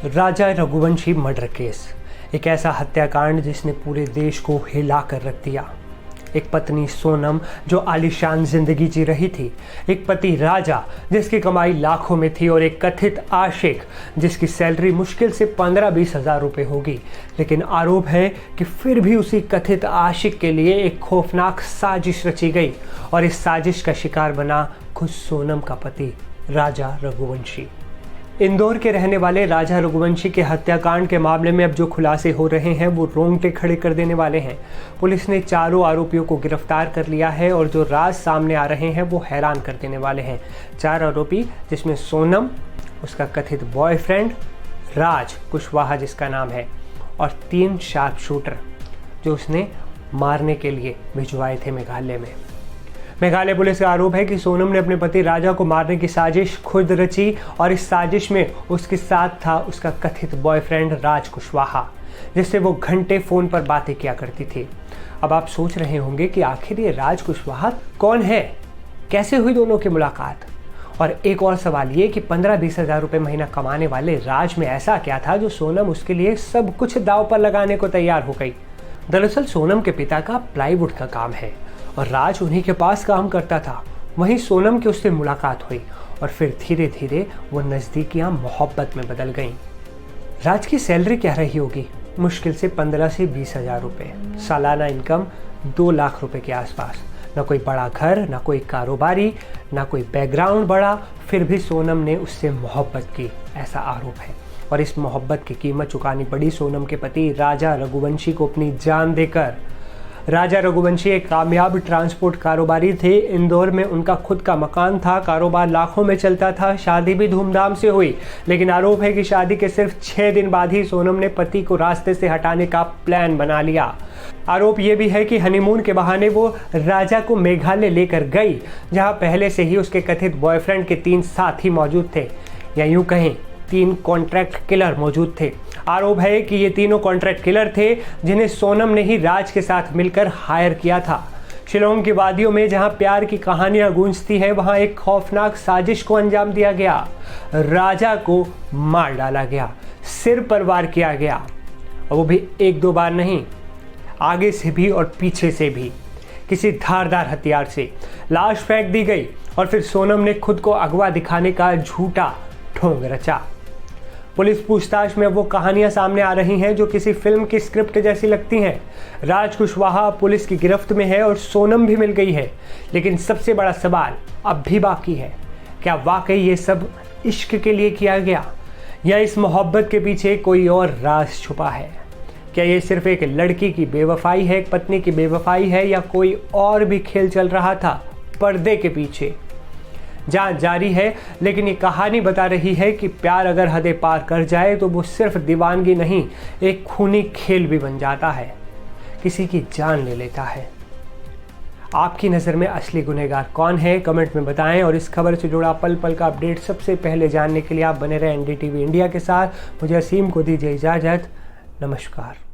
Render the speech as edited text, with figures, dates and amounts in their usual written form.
राजा Raghuvanshi murder case, एक ऐसा हत्याकांड जिसने पूरे देश को हिला कर रख दिया। एक पत्नी सोनम जो आलीशान जिंदगी जी रही थी, एक पति राजा जिसकी कमाई लाखों में थी और एक कथित आशिक जिसकी सैलरी मुश्किल से 15-20 हज़ार रुपये होगी। लेकिन आरोप है कि फिर भी उसी कथित आशिक के लिए एक खौफनाक साजिश रची गई और इस साजिश का शिकार बना खुद सोनम का पति राजा रघुवंशी। इंदौर के रहने वाले राजा रघुवंशी के हत्याकांड के मामले में अब जो खुलासे हो रहे हैं वो रोंगटे खड़े कर देने वाले हैं। पुलिस ने चारों आरोपियों को गिरफ्तार कर लिया है और जो राज सामने आ रहे हैं वो हैरान कर देने वाले हैं। 4 आरोपी, जिसमें सोनम, उसका कथित बॉयफ्रेंड राज कुशवाहा जिसका नाम है, और 3 शार्प शूटर जो उसने मारने के लिए भिजवाए थे मेघालय में। मेघालय पुलिस का आरोप है कि सोनम ने अपने पति राजा को मारने की साजिश खुद रची और इस साजिश में उसके साथ था उसका कथित बॉयफ्रेंड राज कुशवाहा, जिससे वो घंटे फ़ोन पर बातें किया करती थी। अब आप सोच रहे होंगे कि आखिर ये राज कुशवाहा कौन है, कैसे हुई दोनों की मुलाकात। और एक और सवाल ये कि 15-20 हज़ार रुपये महीना कमाने वाले राज में ऐसा क्या था जो सोनम उसके लिए सब कुछ दांव पर लगाने को तैयार हो गई। दरअसल सोनम के पिता का प्लाईवुड का काम है और राज उन्हीं के पास काम करता था। वहीं सोनम की उससे मुलाकात हुई और फिर धीरे धीरे वो नज़दीकियाँ मोहब्बत में बदल गईं। राज की सैलरी क्या रही होगी? मुश्किल से 15 से 20 हज़ार रुपये, सालाना इनकम 2 लाख रुपए के आसपास। ना कोई बड़ा घर, ना कोई कारोबारी, ना कोई बैकग्राउंड बड़ा, फिर भी सोनम ने उससे मोहब्बत की, ऐसा आरोप है। और इस मोहब्बत की कीमत चुकानी पड़ी सोनम के पति राजा रघुवंशी को अपनी जान देकर। राजा रघुवंशी एक कामयाब ट्रांसपोर्ट कारोबारी थे। इंदौर में उनका खुद का मकान था, कारोबार लाखों में चलता था, शादी भी धूमधाम से हुई। लेकिन आरोप है कि शादी के सिर्फ 6 दिन बाद ही सोनम ने पति को रास्ते से हटाने का प्लान बना लिया। आरोप ये भी है कि हनीमून के बहाने वो राजा को मेघालय लेकर गई, जहां पहले से ही उसके कथित बॉयफ्रेंड के 3 साथी मौजूद थे, या यूं कहें 3 कॉन्ट्रैक्ट किलर मौजूद थे। आरोप है कि ये तीनों कॉन्ट्रैक्ट किलर थे जिन्हें सोनम ने ही राज के साथ मिलकर हायर किया था। शिलोंग की वादियों में जहां प्यार की कहानियां गूंजती है, वहां एक खौफनाक साजिश को अंजाम दिया गया। राजा को मार डाला गया, सिर पर वार किया गया, और वो भी 1-2 बार नहीं, आगे से भी और पीछे से भी, किसी धारदार हथियार से। लाश फेंक दी गई और फिर सोनम ने खुद को अगवा दिखाने का झूठा ढोंग रचा। पुलिस पूछताछ में वो कहानियां सामने आ रही हैं जो किसी फिल्म की स्क्रिप्ट जैसी लगती हैं। राज कुशवाहा पुलिस की गिरफ्त में है और सोनम भी मिल गई है, लेकिन सबसे बड़ा सवाल अब भी बाकी है, क्या वाकई ये सब इश्क के लिए किया गया, या इस मोहब्बत के पीछे कोई और राज छुपा है? क्या ये सिर्फ एक लड़की की बेवफाई है, एक पत्नी की बेवफाई है, या कोई और भी खेल चल रहा था पर्दे के पीछे? जांच जारी है, लेकिन ये कहानी बता रही है कि प्यार अगर हदें पार कर जाए तो वो सिर्फ दीवानगी नहीं, एक खूनी खेल भी बन जाता है, किसी की जान ले लेता है। आपकी नज़र में असली गुनहगार कौन है, कमेंट में बताएं। और इस खबर से जुड़ा पल पल का अपडेट सबसे पहले जानने के लिए आप बने रहें NDTV इंडिया के साथ। मुझे असीम को दीजिए इजाज़त। नमस्कार।